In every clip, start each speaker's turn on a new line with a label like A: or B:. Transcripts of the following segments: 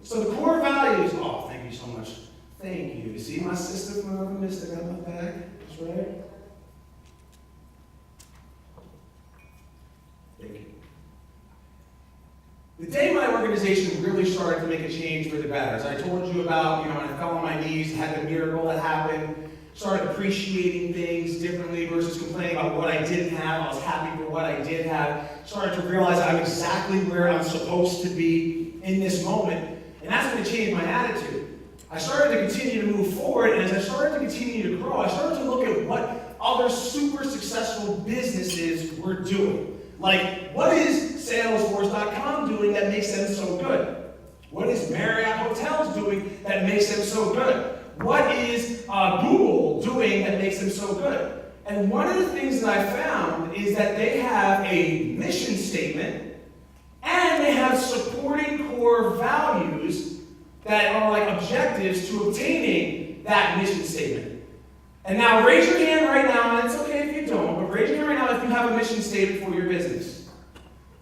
A: So the core values, oh, thank you so much. Thank you. See my sister from another mister got my back? That's right. Thank you. The day my organization really started to make a change for the better, as I told you about, when I fell on my knees, had the miracle that happened, started appreciating things differently versus complaining about what I didn't have. I was happy for what I did have. Started to realize I'm exactly where I'm supposed to be in this moment. And that's going to change my attitude. I started to continue to move forward, and as I started to continue to grow, I started to look at what other super successful businesses were doing. Like, what is Salesforce.com doing that makes them so good? What is Marriott Hotels doing that makes them so good? What is Google doing that makes them so good? And one of the things that I found is that they have a mission statement and they have supporting core values that are like objectives to obtaining that mission statement. And now raise your hand right now, and it's okay if you don't, but raise your hand right now if you have a mission statement for your business.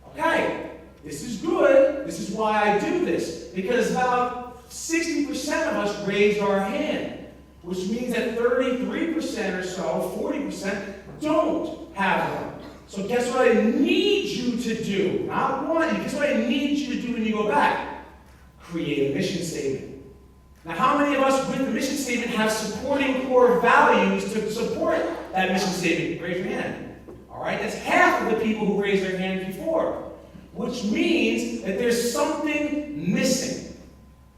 A: Okay, this is good. This is why I do this. Because about 60% of us raised our hand, which means that 33% or so, 40%, don't have one. So guess what I need you to do? Not want you. Guess what I need you to do when you go back? Create a mission statement. Now, how many of us with the mission statement have supporting core values to support that mission statement? Raise your hand. All right, that's half of the people who raised their hand before, which means that there's something missing.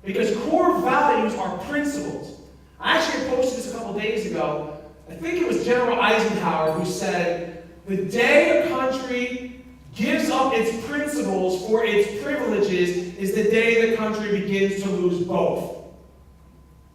A: Because core values are principles. I actually posted this a couple days ago. I think it was General Eisenhower who said, the day a country gives up its principles for its privileges is the day the country begins to lose both.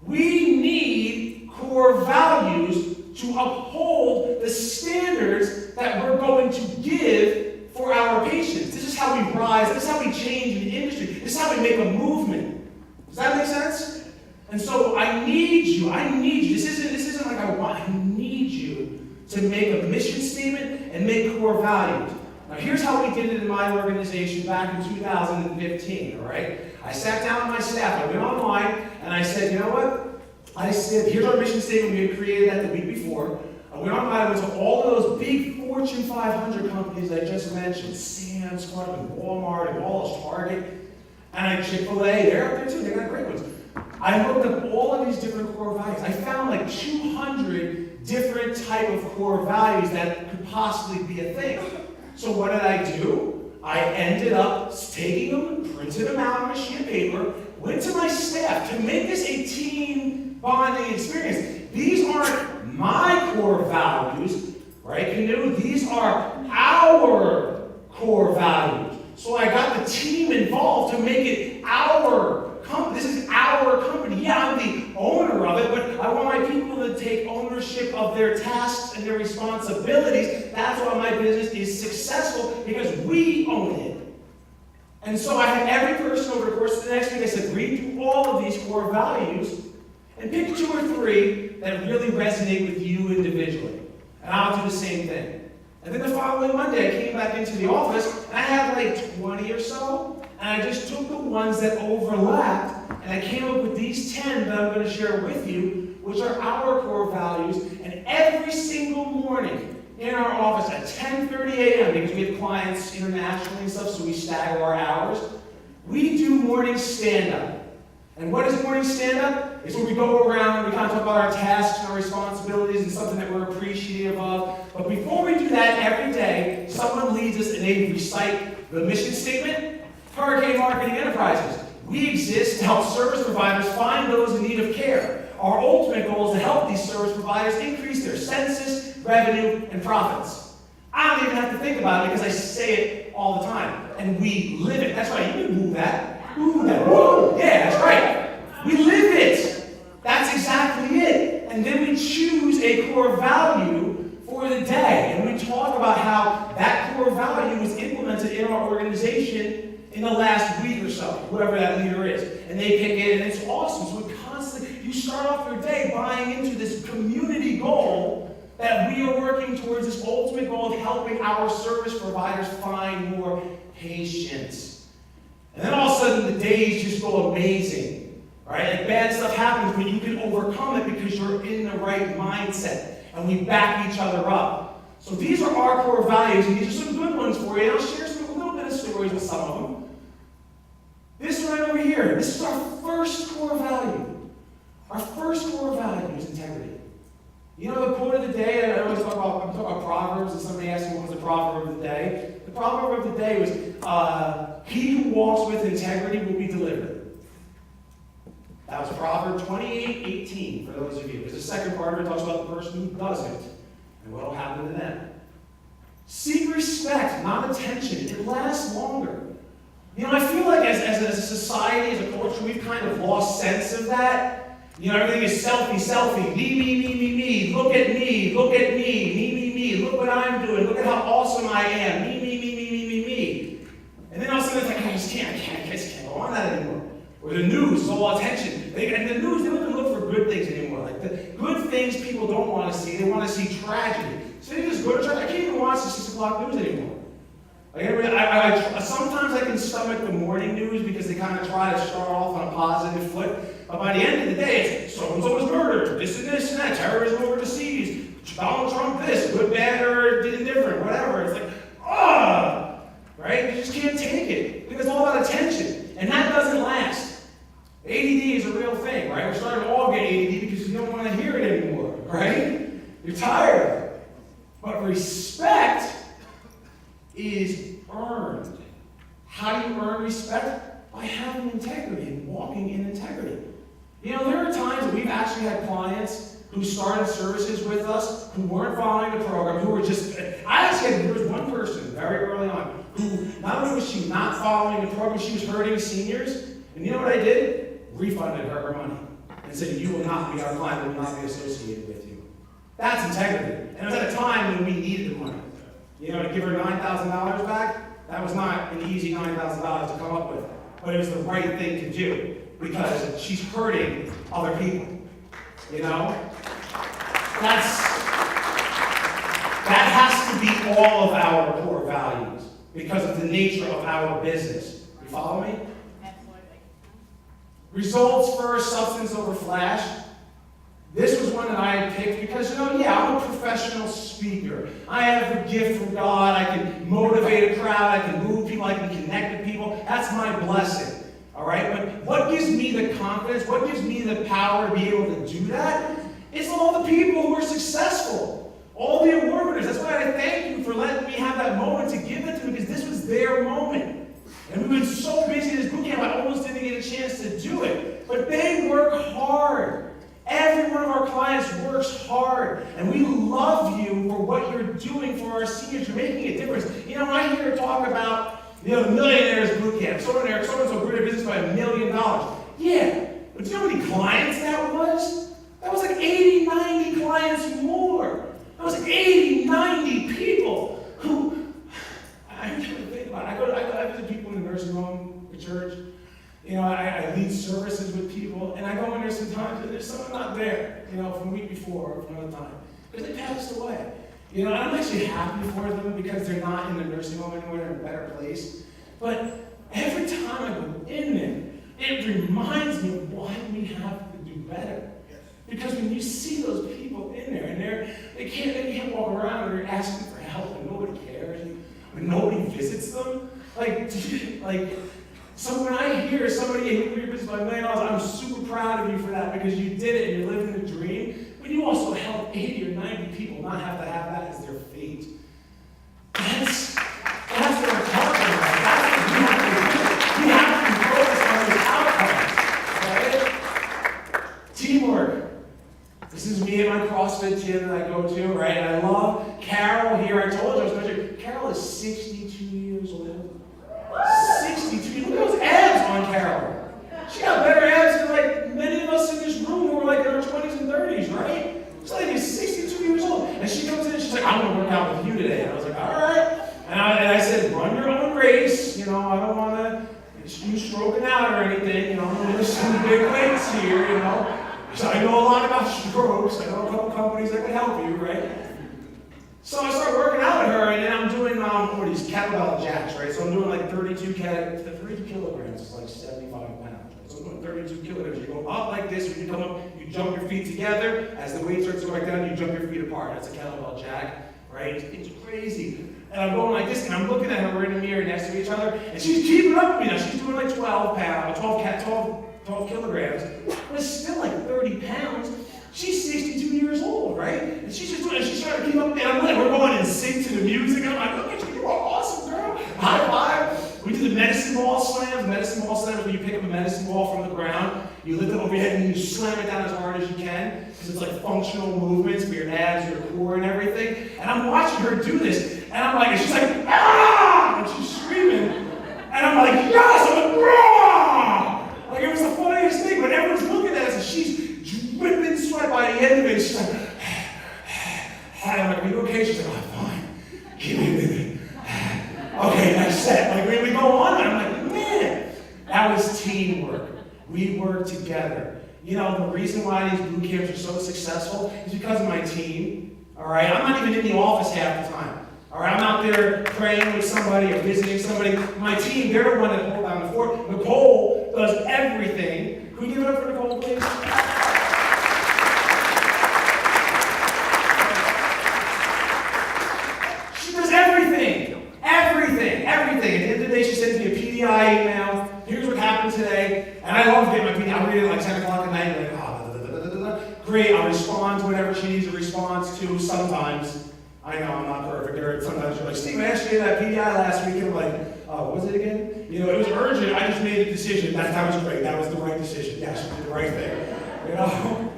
A: We need core values to uphold the standards that we're going to give for our patients. This is how we rise. This is how we change an industry. This is how we make a movement. Does that make sense? And so I need you. This isn't like I need you to make a mission statement and make core values. Now here's how we did it in my organization back in 2015, all right? I sat down with my staff, I went online, and I said, you know what? I said, here's our mission statement. We had created that the week before. I went online, I went to all of those big Fortune 500 companies I just mentioned, Sam's Club and Walmart and Walsh, Target, and Chick-fil-A, they're up there too, they got great ones. I looked up all of these different core values. I found like 200 different type of core values that could possibly be a thing. So what did I do? I ended up taking them, printed them out on a sheet of paper, went to my staff to make this a team bonding experience. These aren't my core values, right, Canoe? These are our core values. So I got the team involved to make it our company. This is our company. Yeah, I'm the owner of it, but I want my people to take ownership of their tasks and their responsibilities. That's why my business is successful, because we own it. And so I had every person over the course of the next week, I said, read through all of these core values and pick 2 or 3 that really resonate with you individually. And I'll do the same thing. And then the following Monday, I came back into the office, and I had like 20 or so, and I just took the ones that overlapped, and I came up with these 10 that I'm going to share with you, which are our core values. And every single morning in our office at 10:30 a.m., because we have clients internationally and stuff, so we stagger our hours, we do morning stand-up. And what is morning stand-up? It's where we go around and we kind of talk about our tasks and our responsibilities and something that we're appreciative of. But before we do that every day, someone leads us and they recite the mission statement. Hurricane Marketing Enterprises. We exist to help service providers find those in need of care. Our ultimate goal is to help these service providers increase their census, revenue, and profits. I don't even have to think about it because I say it all the time. And we live it. That's right, you can move that. Ooh, that. Whoa. Yeah, that's right. We live it. That's exactly it. And then we choose a core value for the day. And we talk about how that core value was implemented in our organization in the last week or so, whoever that leader is. And they pick it, and it's awesome. So it constantly, you start off your day buying into this community goal that we are working towards, this ultimate goal of helping our service providers find more patients. And then all of a sudden the days just go amazing, right? Like bad stuff happens, but you can overcome it because you're in the right mindset. And we back each other up. So these are our core values, and these are some good ones for you. I'll share a little bit of stories with some of them. This one right over here, this is our first core value. Our first core value is integrity. You know the quote of the day, and I always talk about Proverbs, and somebody asked me what was the proverb of the day. The proverb of the day was, he who walks with integrity will be delivered. That was Proverbs 28:18 for those of you. Because the second part of it talks about the person who doesn't and what will happen to them. Seek respect, not attention. It lasts longer. You know, I feel like as a society, as a culture, we've kind of lost sense of that. You know, everything is selfie, me, look at me, me, look what I'm doing, look at how awesome I am, me. And then all of a sudden it's like, I just can't go on that anymore. Or the news is all attention. And the news, they don't even look for good things anymore. Like the good things people don't want to see, they want to see tragedy. So they just go to church. I can't even watch the 6 o'clock news anymore. Like sometimes I can stomach the morning news because they kind of try to start off on a positive foot. But by the end of the day, it's so-and-so was murdered, this and that, terrorism overseas, Donald Trump this, good, bad, or indifferent, whatever. It's like, right? You just can't take it because it's all about attention. And that doesn't last. ADD is a real thing, right? We're starting to all get ADD because you don't want to hear it anymore, right? You're tired of it. But respect is earned. How do you earn respect? By having integrity and walking in integrity. You know, there are times that we've actually had clients who started services with us who weren't following the program, who were just, there was one person very early on who not only was she not following the program, she was hurting seniors. And you know what I did? Refunded her money and said, you will not be our client, we will not be associated with you. That's integrity. And it was at a time when we needed the money. You know, to give her $9,000 back, that was not an easy $9,000 to come up with. But it was the right thing to do because she's hurting other people. You know? That has to be all of our core values because of the nature of our business. You follow me?
B: Absolutely.
A: Results first, substance over flash. This was one that I had picked because, I'm a professional speaker. I have a gift from God. I can motivate a crowd. I can move people. I can connect with people. That's my blessing. All right? But what gives me the confidence, what gives me the power to be able to do that is all the people who are successful. All the award winners. That's why I thank you for letting me have that moment to give it to them because this was their moment. And we've been so busy in this boot camp, I almost didn't get a chance to do it. But they work hard. Every one of our clients works hard, and we love you for what you're doing for our seniors. You're making a difference. When I hear talk about, the Millionaires Boot Camp, so-and-so grew their business by $1 million. Yeah, but do you know how many clients that was? That was like 80, 90 clients more. That was 80, 90 people who, I'm trying to think about it. I visit people in the nursing home, the church. I lead services with people, and I go in there sometimes, and there's someone not there, from the week before or from another time, because they passed away. And I'm actually happy for them because they're not in the nursing home anymore, they're in a better place. But every time I go in there, it reminds me of why we have to do better. Because when you see those people in there, and they can't walk around and they're asking for help, and nobody cares, and nobody visits them, so when I hear somebody who grew your business by $1 million, I'm super proud of you for that because you did it and you're living the dream. But you also helped 80 or 90 people not have to have that as their fate. That's what I'm talking about. That's what we have to do. We have to be focused on those outcomes. Right? Teamwork. This is me and my CrossFit gym that I go to, right? And I love Carol here. I told you I was going to. Carol is 62 years old. 62. Look at those abs on Carol. She got better abs than many of us in this room who were in our 20s and 30s, right? She's like 62 years old. And she comes in and she's like, I'm going to work out with you today. And I was like, all right. And I said, run your own race. I don't want to you stroking out or anything. I'm going to lift some big weights here, So I know a lot about strokes. I know a couple companies that can help you, right? So I started working out with her, and then I'm doing what are these kettlebell jacks, right? So I'm doing like 32 kilograms is like 75 pounds. Right? So I'm doing 32 kilograms. You go up like this, when you come up, you jump your feet together. As the weight starts to go back down, you jump your feet apart. That's a kettlebell jack, right? It's crazy. And I'm going like this, and I'm looking at her. We're in the mirror next to each other, and she's keeping up with me now. She's doing like 12 kilograms, but it's still like 30 pounds. She's 62 years old, right? And she's just doing it. She's trying to keep up. And I'm like, we're going in sync to the music. I'm like, look at you, you are awesome, girl. High five. We did the medicine ball slams. Medicine ball slams, when you pick up a medicine ball from the ground, you lift it over your head and you slam it down as hard as you can, because it's like functional movements for your abs, your core, and everything. And I'm watching her do this, and I'm like, and she's like, ah! And she's screaming. And I'm like, yes! I'm like, ah! Like, it was the funniest thing, but everyone's looking at us, and she's dripping sweat by the end of it. She's like, and I'm like, are you okay? She's like, oh, I'm fine. Keep it with me. Okay, next set. Like, we go on, and I'm like, man, that was teamwork. We work together. You know, the reason why these boot camps are so successful is because of my team. All right, I'm not even in the office half the time. All right, I'm out there praying with somebody or visiting somebody. My team, they're the one that hold down the fort. Nicole does everything. Can we give it up for Nicole, please? Everything. At the end of the day, she sends me a PDI email. Here's what happened today. And I love getting my PDI. I'll read it at like 10 o'clock at night. And like, great. I'll respond to whatever she needs a response to sometimes. I know I'm not perfect. Sometimes you're like, Steve, I asked you that PDI last week. And I'm like, what was it again? You know, it was urgent. I just made a decision. That was great. That was the right decision. Yeah, she did the right thing. You know?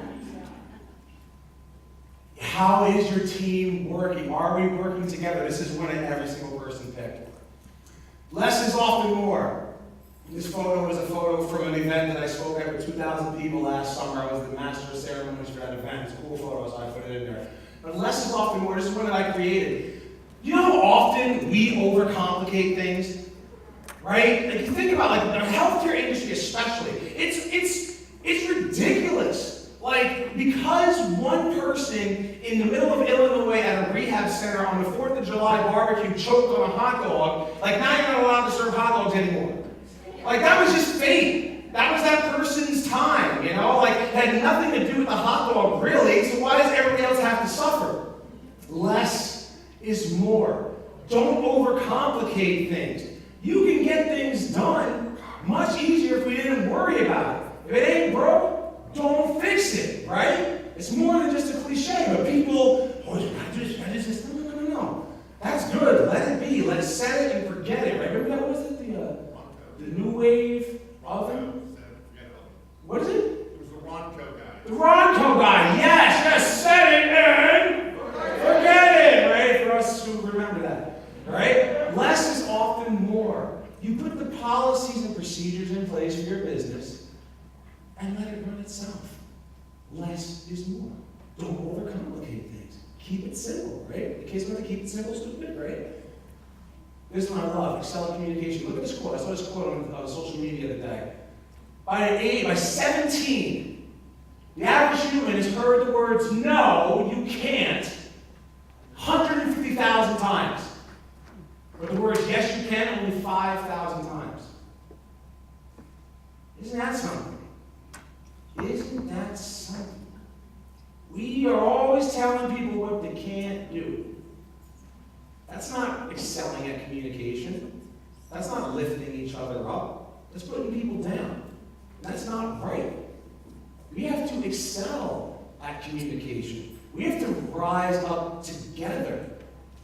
A: How is your team working? Are we working together? This is one that every single person picked. Less is often more. This photo is a photo from an event that I spoke at with 2,000 people last summer. I was the master of ceremonies for that event. It's a cool photo, so I put it in there. But less is often more. This is one that I created. You know how often we overcomplicate things? Right? Like, you think about like the healthcare industry especially. It's ridiculous. Like, because one person in the middle of Illinois at a rehab center on the 4th of July barbecue choked on a hot dog, like, now you're not allowed to serve hot dogs anymore. Like, that was just fate. That was that person's time, you know? Like, it had nothing to do with the hot dog, really, so why does everybody else have to suffer? Less is more. Don't overcomplicate things. You can get things done much easier if we didn't worry about it. If it ain't broke, don't fix it, right? It's more than just a cliche, but people, I just no. That's good. Let it be. Let's set it and forget it, right? Remember that, was it the New Wave oven? What is it?
B: It was the Ronco guy.
A: The Ronco guy, yes, set it and forget it, right? For us who remember that, right? Less is often more. You put the policies and procedures in place for your business, and let it run itself. Less is more. Don't overcomplicate things. Keep it simple, right? In case we have to keep it simple, stupid, right? This one I love, excel at communication. Look at this quote. I saw this quote on social media the other day. By 17, the average human has heard the words, no, you can't, 150,000 times. But the words, yes, you can, only 5,000 times. Isn't that something? Isn't that something? We are always telling people what they can't do. That's not excelling at communication. That's not lifting each other up. That's putting people down. That's not right. We have to excel at communication. We have to rise up together.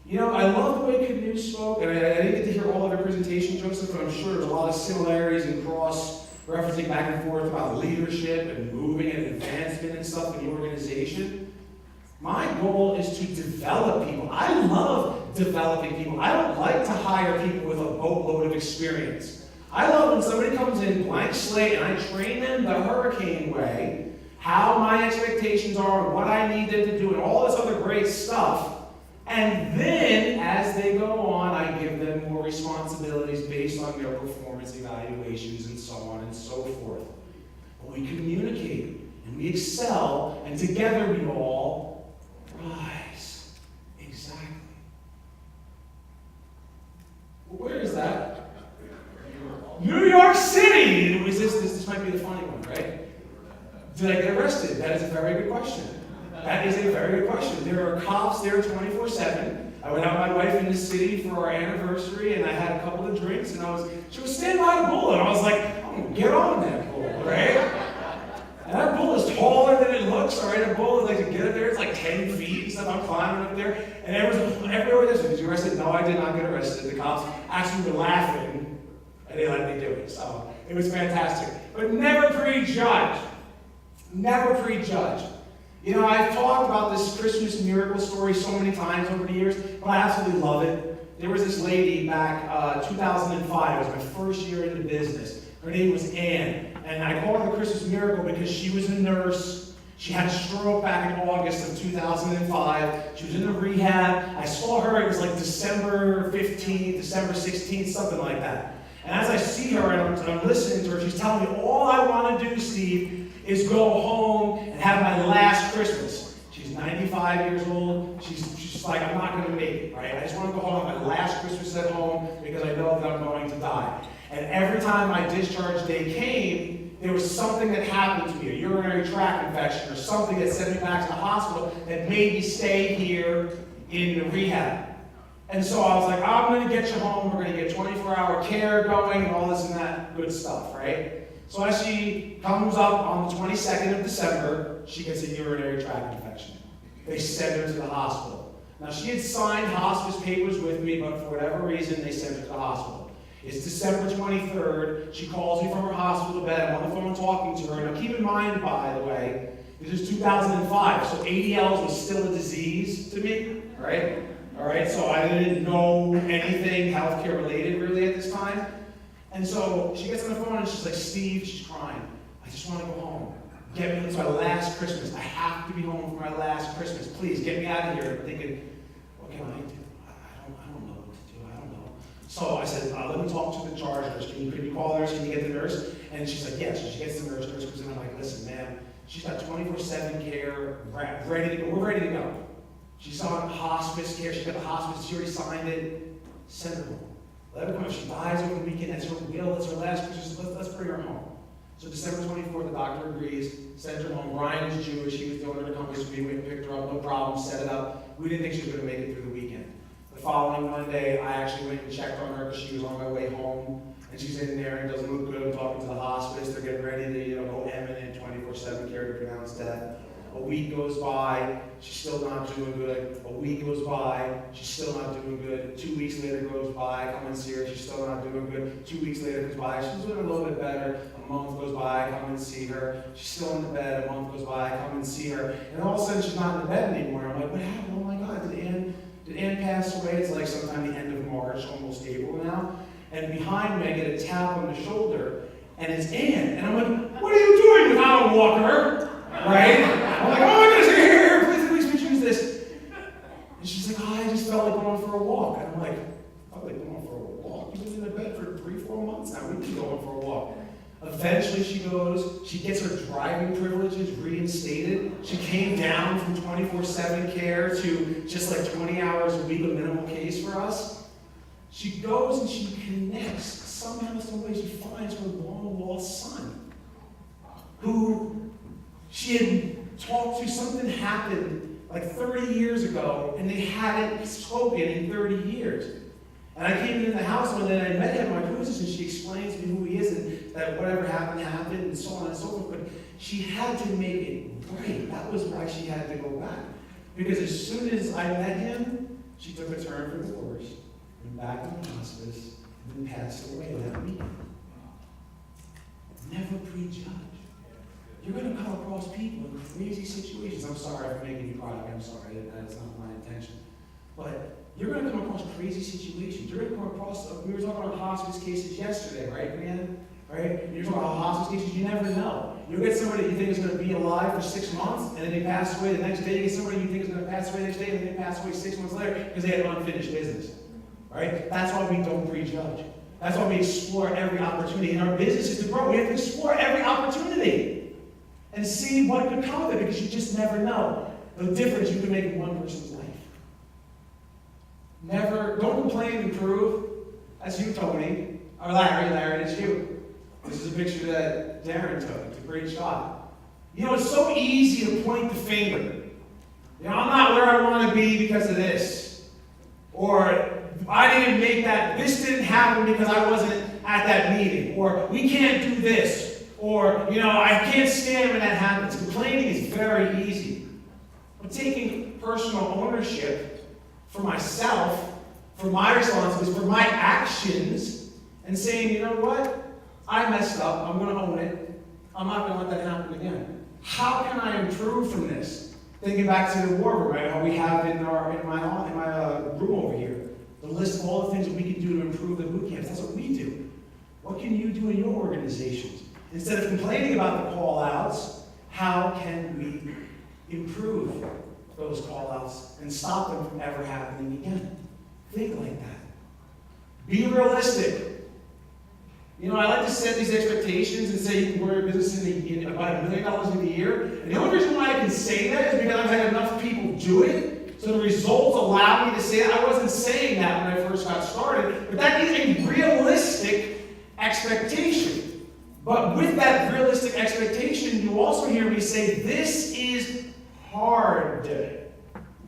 A: You know, I love the way Canoe spoke, and I didn't get to hear all of your presentation, Joseph, but I'm sure there's a lot of similarities and referencing back and forth about leadership and moving and advancement and stuff in the organization. My goal is to develop people. I love developing people. I don't like to hire people with a boatload of experience. I love when somebody comes in blank slate and I train them the hurricane way, how my expectations are and what I need them to do and all this other great stuff. And then, as they go on, I give them more responsibilities based on their performance evaluations and so on and so forth. But we communicate, and we excel, and together we all rise. Exactly. testimony, right? Did I get arrested? That is a very good question. That is a very good question. There are cops there 24/7. I went out with my wife in the city for our anniversary, and I had a couple of drinks, and she was standing by the bull, and I was like, I'm going to get on that bull, right? And that bull is taller than it looks, all right? A bull, like, to get up there, it's like 10 feet and stuff. I'm climbing up there, and everywhere this, did you arrested? No, I did not get arrested. The cops actually were laughing, and they let me do it. So it was fantastic. But never prejudge. Never prejudge. You know, I've talked about this Christmas miracle story so many times over the years, but I absolutely love it. There was this lady back 2005. It was my first year in the business. Her name was Ann, and I call her the Christmas miracle because she was a nurse. She had a stroke back in August of 2005. She was in the rehab. I saw her, it was like December 15th, December 16th, something like that. And as I see her and I'm listening to her, she's telling me, all I want to do, Steve, is go home and have my last Christmas. She's 95 years old. She's like, I'm not going to make it, right? I just want to go home and have my last Christmas at home because I know that I'm going to die. And every time my discharge day came, there was something that happened to me, a urinary tract infection or something that sent me back to the hospital that made me stay here in the rehab. And so I was like, I'm going to get you home. We're going to get 24-hour care going and all this and that good stuff, right? So as she comes up on the 22nd of December, she gets a urinary tract infection. They send her to the hospital. Now, she had signed hospice papers with me, but for whatever reason, they sent her to the hospital. It's December 23rd. She calls me from her hospital bed. I'm on the phone talking to her. Now, keep in mind, by the way, this is 2005, so ADLs was still a disease to me, right? All right, so I didn't know anything healthcare related really at this time. And so she gets on the phone and she's like, Steve, she's crying. I just want to go home. Get me, it's my last Christmas. I have to be home for my last Christmas. Please, get me out of here. I'm thinking, what can I do? I don't know what to do. I don't know. So I said, let me talk to the charge nurse. Can you call the nurse? Can you get the nurse? And she's like, yes. So she gets the nurse. Nurse comes in. I'm like, listen, man, she's got 24/7 care, ready to go. We're ready to go. She's on hospice care. She's got the hospice. She already signed it. Send her home. Let her come. If she dies over the weekend, that's her will. That's her last Christmas. Let's bring her home. So December 24th, the doctor agrees, sends her home. Brian is Jewish. He was the owner of the company, so we went and picked her up. No problem. Set it up. We didn't think she was going to make it through the weekend. The following Monday, I actually went and checked on her because she was on my way home. And she's in there and doesn't look good. I'm talking to the hospice. They're getting ready to, go imminent 24/7 care to pronounce death. A week goes by, she's still not doing good. A week goes by, she's still not doing good. 2 weeks later goes by, I come and see her, she's still not doing good. 2 weeks later goes by, she's doing a little bit better. A month goes by, I come and see her. She's still in the bed, a month goes by, I come and see her. And all of a sudden she's not in the bed anymore. I'm like, what happened? Oh my God, did Ann pass away? It's like sometime the end of March, almost April now. And behind me I get a tap on the shoulder, and it's Ann. And I'm like, what are you doing without a walker? Right? I'm like, oh my goodness, here, please use this. And she's like, I just felt like going for a walk. And I'm like, I felt like going for a walk? You've been in the bed for 3-4 months now. We've been going for a walk. Eventually she goes, she gets her driving privileges reinstated. She came down from 24/7 care to just like 20 hours a week, a minimal case for us. She goes and she connects. Somehow, some way, she finds her long-lost son, who she had talked to. Something happened like 30 years ago, and they hadn't spoken in 30 years. And I came into the house one day, and I met him. I'm like, who is this? And she explains to me who he is, and that whatever happened, happened, and so on and so forth. But she had to make it right. That was why she had to go back. Because as soon as I met him, she took a turn for the worse, went back in the hospice, and then passed away that weekend. Never prejudge. You're going to come across people in crazy situations. I'm sorry for making you cry. I'm sorry. That's not my intention. But you're going to come across crazy situations. You're going to come across, we were talking about hospice cases yesterday, right, Brianna? Right? You're talking about hospice cases, you never know. You'll get somebody that you think is going to be alive for 6 months, and then they pass away the next day. You get somebody you think is going to pass away the next day, and then they pass away 6 months later because they had unfinished business. Right? That's why we don't prejudge. That's why we explore every opportunity. And our business is to grow. We have to explore every opportunity and see what could come of it, because you just never know the difference you can make in one person's life. Never, don't complain, improve. That's you, Tony. Or Larry, it's you. This is a picture that Darren took. It's a great shot. You know, it's so easy to point the finger. You know, I'm not where I want to be because of this. Or I didn't make that, this didn't happen because I wasn't at that meeting. Or we can't do this. Or, you know, I can't stand when that happens. Complaining is very easy. But taking personal ownership for myself, for my responsibilities, for my actions, and saying, you know what? I messed up. I'm going to own it. I'm not going to let that happen again. How can I improve from this? Thinking back to the war room, right? How we have in my room over here, the list of all the things that we can do to improve the boot camps. That's what we do. What can you do in your organizations? Instead of complaining about the call-outs, how can we improve those call-outs and stop them from ever happening again? Think like that. Be realistic. You know, I like to set these expectations and say you can grow your business in about $1 million in a year. And the only reason why I can say that is because I've had enough people do it, so the results allow me to say it. I wasn't saying that when I first got started, but that is a realistic expectation. But with that realistic expectation, you also hear me say, this is hard.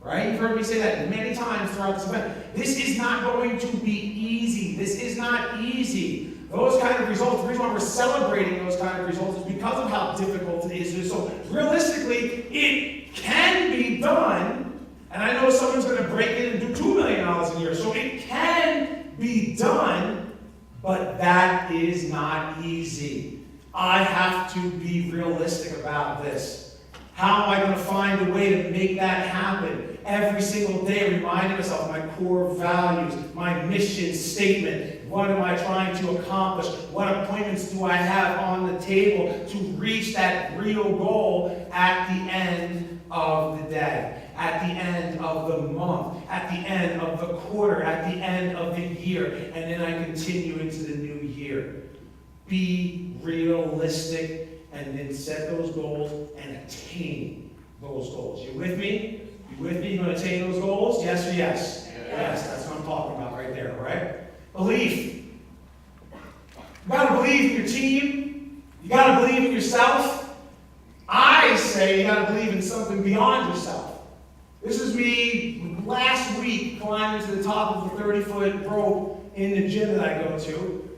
A: Right? You've heard me say that many times throughout this event. This is not going to be easy. This is not easy. Those kind of results, the reason why we're celebrating those kind of results is because of how difficult it is. So realistically, it can be done. And I know someone's going to break in and do $2 million a year. So it can be done, but that is not easy. I have to be realistic about this. How am I going to find a way to make that happen? Every single day, reminding myself of my core values, my mission statement. What am I trying to accomplish? What appointments do I have on the table to reach that real goal at the end of the day, at the end of the month, at the end of the quarter, at the end of the year, and then I continue into the new year. Be realistic and then set those goals and attain those goals. You with me? You with me? You going to attain those goals? Yes or yes? Yes, that's what I'm talking about right there, right? Belief. You got to believe in your team. You got to believe in yourself. I say you got to believe in something beyond yourself. This is me last week climbing to the top of the 30-foot rope in the gym that I go to.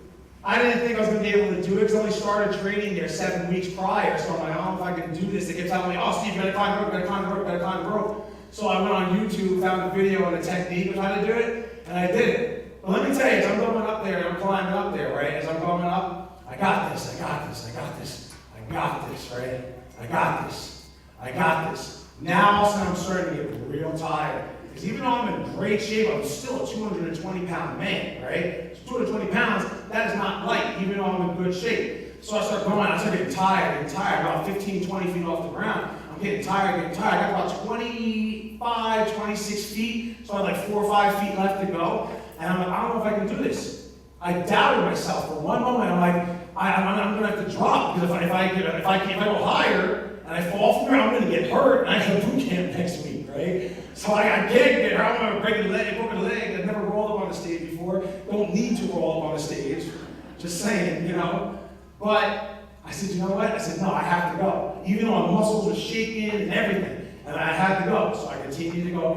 A: I didn't think I was going to be able to do it because I only started training there 7 weeks prior. So I'm like, I don't know if I can do this. They kept telling me, oh, Steve, you got to climb the rope, you got to climb the rope, you got to climb the rope. So I went on YouTube, found a video on the technique of how to do it, and I did it. But let me tell you, as I'm going up there, and I'm climbing up there, right? As I'm going up, I got this, I got this, I got this, I got this, right? I got this, I got this. Now all of a sudden I'm starting to get real tired. Because even though I'm in great shape, I'm still a 220-pound man, right? So 220 pounds, that is not light, even though I'm in good shape. So I start going, I start getting tired, about 15, 20 feet off the ground. I'm getting tired. I got about 25, 26 feet, so I had like 4 or 5 feet left to go. And I'm like, I don't know if I can do this. I doubted myself for one moment. I'm like, I'm going to have to drop, because if I go higher and I fall off the ground, I'm going to get hurt, and I have boot camp next week, right? So I can't get hurt. I'm going to break a leg. I've never rolled up on a stage before. Don't need to roll up on a stage. Just saying, you know. But I said, you know what? I said, no, I have to go. Even though my muscles were shaking and everything. And I had to go. So I continued to go.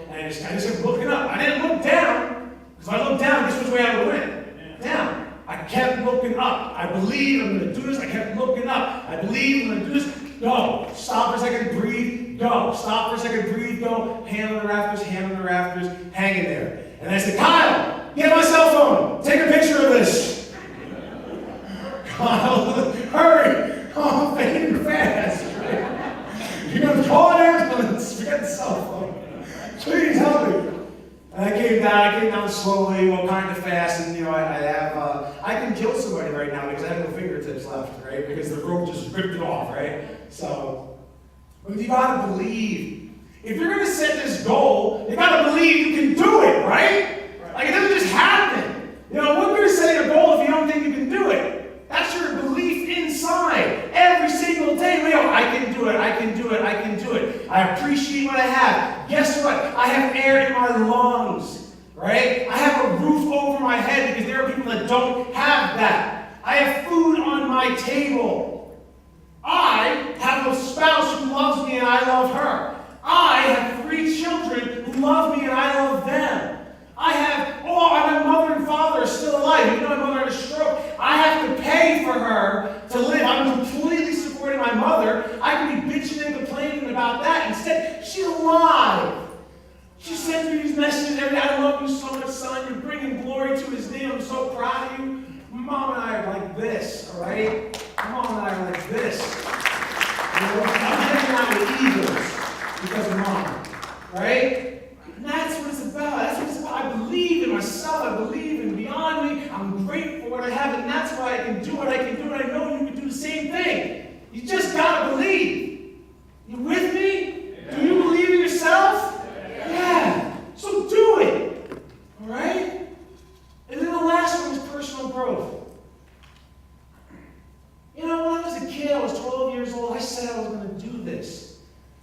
A: And I just kept looking up. I didn't look down. Because if I looked down, guess which way I would win? Down. I kept looking up. I believe I'm going to do this. I kept looking up. I believe I'm going to do this. Go. Stop for a second. Breathe. Go. Stop for a second. Breathe. Go. Hand on the rafters. Hang in there. And I said, Kyle, get my cell phone. Take a picture of this. Kyle, hurry. Oh, I'm fading fast. You're going to call an ambulance. Forget the cell phone. Please help me. And I came down slowly, well, kind of fast, and I can kill somebody right now because I have no fingertips left, right? Because the rope just ripped it off, right? So, but you gotta believe. If you're gonna set this goal, you gotta believe you can do it, right? Like it doesn't just happen. You know, what good is setting a goal if you don't think you can do it? That's your belief inside. Every single day, I can do it, I can do it, I can do it. I appreciate what I have. Guess what? I have air in my lungs, right? I have a roof over my head because there are people that don't have that. I have food on my table. I have a spouse who loves me and I love her. I have 3 children who love me and I love them. My mother and father are still alive. Even though my mother had a stroke, I have to pay for her to live. I'm completely supporting my mother. I can be bitching and complaining about that. Instead, she's alive. She sends me these messages every day. I love you so much, son. You're bringing glory to his name. I'm so proud of you. Mom and I are like this, all right? Mom and I are like this. I'm hanging out with eagles because of Mom, right? And that's what it's about. That's what it's about. I believe in myself. I believe in beyond me. I'm grateful for what I have, and that's why I can do what I can do, and I know you can do the same thing. You just gotta believe. You with me? Yeah. Do you believe in yourself? Yeah. So do it. All right? And then the last one is personal growth. You know, when I was a kid, I was 12 years old, I said I was going to do this.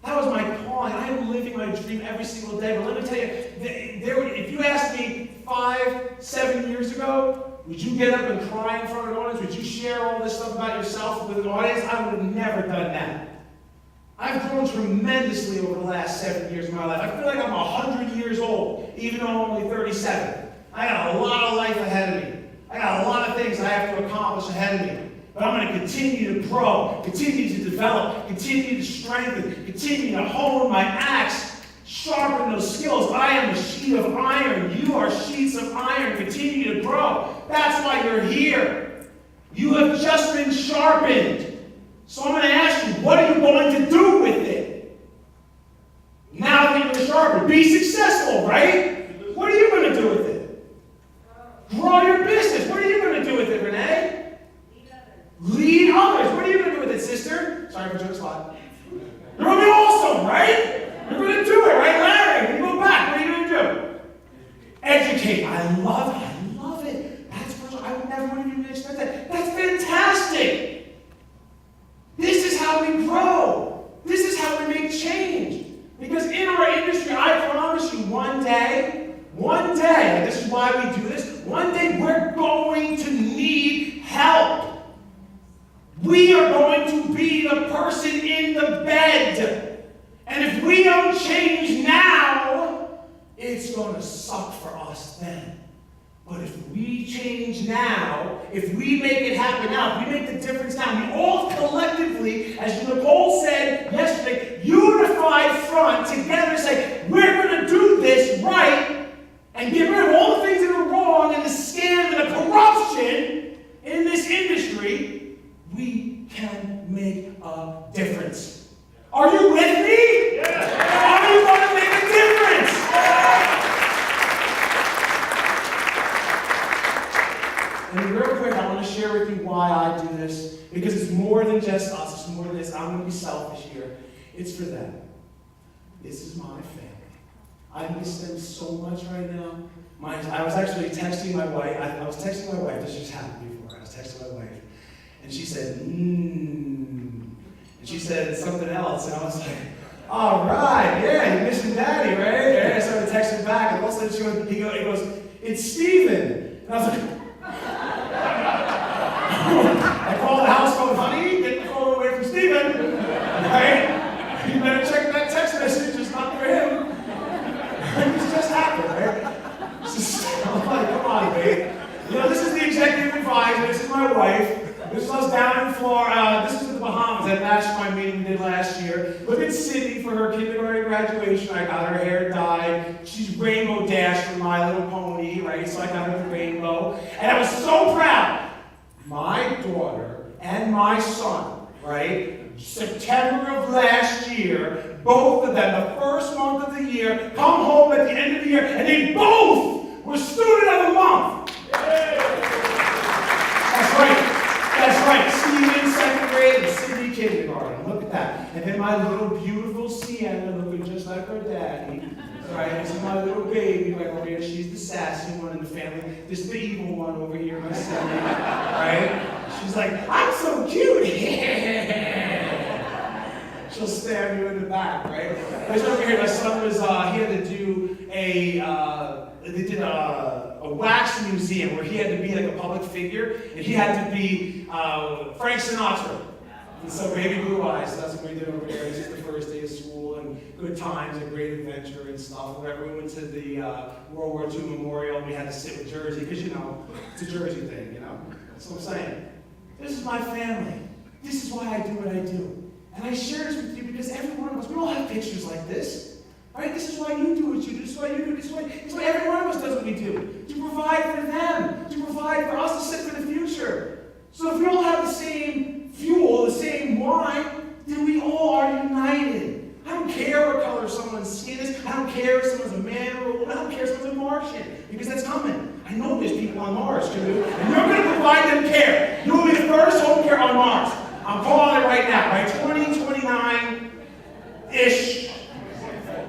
A: That was my calling. I am living my dream every single day. But let me tell you, if you asked me 5, 7 years ago, would you get up and cry in front of an audience? Would you share all this stuff about yourself with an audience? I would have never done that. I've grown tremendously over the last 7 years of my life. I feel like I'm 100 years old, even though I'm only 37. I got a lot of life ahead of me. I got a lot of things I have to accomplish ahead of me. But I'm going to continue to grow, continue to develop, continue to strengthen, continue to hone my axe, sharpen those skills. I am a sheet of iron. You are sheets of iron. Continue to grow. That's why you're here. You have just been sharpened. So I'm going to ask you, what are you going to do with it? Now that you're sharpened, be successful, right? What are you going to do with it? Grow your business. What are you going to do with it, Renee? Lead others. What are you going to do with it, sister? Sorry for joking spot. You're going to be awesome, right? You're going to do it, right, Larry? When you go back, what are you going to do? Educate. I love it. I love it. That's personal. I would never even expect that. That's fantastic. This is how we grow. This is how we make change. Because in our industry, I promise you, one day, and this is why we do this, one day we're going to need help. We are going to be the person in the bed. And if we don't change now, it's going to suck for us then. But if we change now, if we make it happen now, if we make the difference now, we all collectively, as Nicole said yesterday, unified front together say, we're going to do this right and get rid of all the things that are wrong and the scam and the corruption in this industry, we can make a difference. Are you with me? Yeah. Are you going to make a difference? Yeah. And real quick, I want to share with you why I do this. Because it's more than just us. It's more than this. I'm going to be selfish here. It's for them. This is my family. I miss them so much right now. I was actually texting my wife. I was texting my wife. This just happened before. I was texting my wife. And she said, And she said something else. And I was like, all right, yeah, you're missing Daddy, right? And I started texting back. And all of a sudden he goes, it's Steven. And I was like, I called the house phone, honey, get the phone away from Steven. Right? You better check that text message. It's not for him. This just happened, right? I'm like, come on, babe. You know, this is the executive advisor. This is my wife. This is us down in Florida. This is in the Bahamas. That mastermind meeting we did last year. Look at Sydney for her kindergarten graduation. I got her hair dyed. She's Rainbow Dash from My Little Pony, right? So I got her the rainbow. And I was so proud. My daughter and my son, right? September of last year, both of them, the first month of the year, come home at the end of the year, and they both were Student of the Month. That's right. That's right. Steven, second grade, and Sydney, kindergarten. Look at that. And then my little beautiful Sienna, looking just like her daddy. Right? This is my little baby right over here. She's the sassy one in the family. This is the evil one over here, my son. Right? She's like, I'm so cute. She'll stab you in the back, right? There's over here, my son was, he had to do they did a wax museum. museum where he had to be like a public figure, and he had to be Frank Sinatra. And so baby blue eyes, that's what we did over there. It's just the first day of school and good times and great adventure and stuff. Whenever we went to the World War II Memorial, we had to sit with Jersey, because it's a Jersey thing, That's what I'm saying. This is my family. This is why I do what I do. And I share this with you because every one of us, we all have pictures like this. Right? This is why you do what you do. This is why you do. This is why every one of us does what we do. To provide for them. To provide for us, to set for the future. So if we all have the same fuel, the same wine, then we all are united. I don't care what color someone's skin is. I don't care if someone's a man or a woman. I don't care if someone's a Martian, because that's coming. I know there's people on Mars, too. And you're going to provide them care. You'll be the first home care on Mars. I'm calling it right now, right? 2029-ish.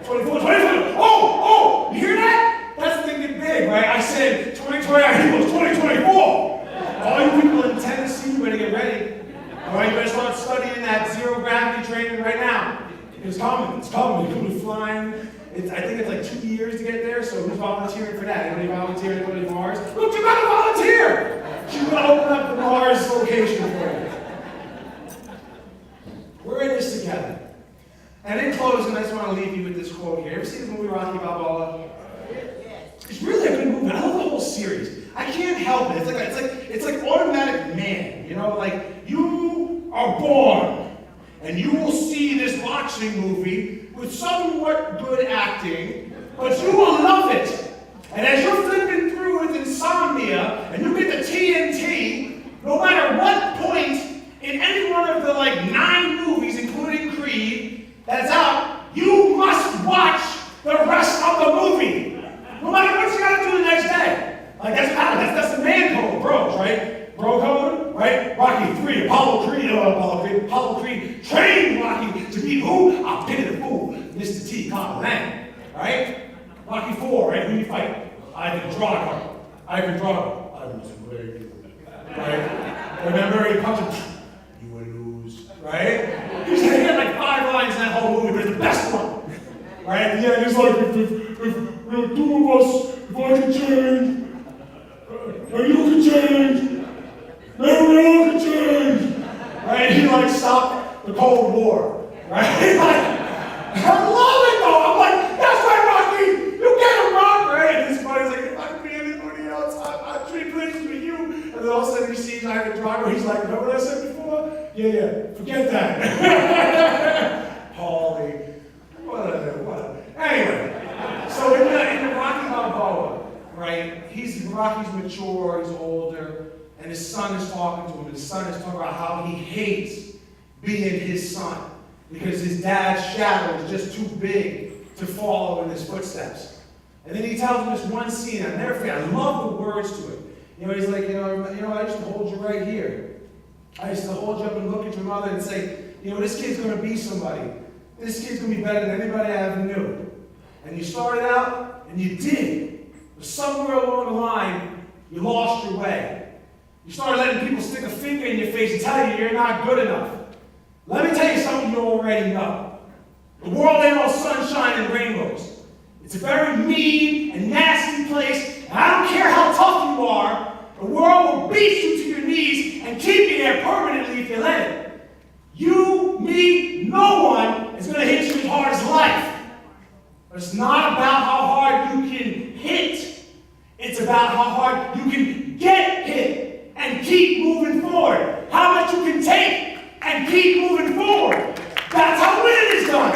A: 24, 25. Oh, you hear that? That's thinking big, right? I said 2029 equals 2024. All you people in Tennessee, you better get ready. All right, you better start studying that zero gravity training right now. It's coming. It's coming. You'll be flying. I think it's like 2 years to get there, so who's volunteering for that? Anybody volunteering to go to Mars? Look, you gotta volunteer! She's gonna open up the Mars location for you. We're in this together. And in closing, I just want to leave you with this quote here. Ever seen this movie, Rocky Balboa? It's really a good movie. I love the whole series. I can't help it. It's like automatic man. Like you are born, and you will see this boxing movie with somewhat good acting, but you will love it. And as you're flipping through with insomnia, and you get the TNT, no matter what point in any one of the 9 movies, including Creed, that's out, you must watch the rest of the movie. No matter what you gotta do the next day. That's the man code, bros, right? Bro code, right? Rocky 3, Apollo Creed trained Rocky to beat who? I'll pay the fool, Mr. T. Cobb-Lang, right? Rocky 4, right? Who you fight? Ivan Drago. Ivan was a great dude, right? Remember, he punched him, you will lose, right? He had like 5 lines in that whole movie, but it's the best one. Right? At the end, he's like, if the 2 of us, if I can change, and you can change, then we all can change. Right? He stopped the Cold War. Right? I love it though. I'm like, that's right, Rocky. You get him, Rock. Right? And this buddy's like, if I could be anybody else, I'd trade places with you. And then all of a sudden he sees Ivan Drago. He's like, remember what I said before? Yeah, forget that. Paulie. Whatever. Anyway, so in the Rocky Balboa, right, Rocky's mature, he's older, and his son is talking to him. His son is talking about how he hates being his son because his dad's shadow is just too big to follow in his footsteps. And then he tells him this one scene, I'll never forget, I love the words to it. He's like, I used to hold you right here. I used to hold you up and look at your mother and say, this kid's going to be somebody. This kid's going to be better than anybody I ever knew. And you started out, and you did. But somewhere along the line, you lost your way. You started letting people stick a finger in your face and tell you you're not good enough. Let me tell you something you already know. The world ain't all sunshine and rainbows. It's a very mean and nasty place, and I don't care how tough you are, the world will beat you to your knees and keep you there permanently if you let it. You, me, no one is going to hit you as hard as life. But it's not about how hard you can hit. It's about how hard you can get hit and keep moving forward. How much you can take and keep moving forward. That's how winning is done.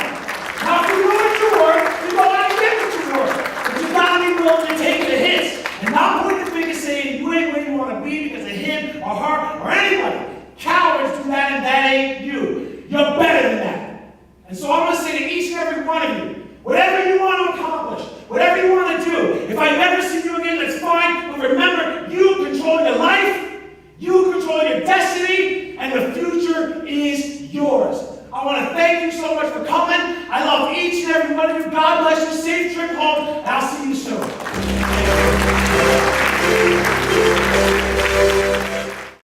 A: Now, if you know what you work, you know how to get what you work. But you got to be willing to take the hits and not point the finger saying you ain't where you want to be because of him or her or anybody. Cowards do that, and that ain't you. You're better than that. And so I'm going to say to each and every one of you, whatever you want to accomplish, whatever you want to do, if I never see you again, that's fine. But remember, you control your life, you control your destiny, and the future is yours. I want to thank you so much for coming. I love each and every one of you. God bless you. Safe trip home. I'll see you soon.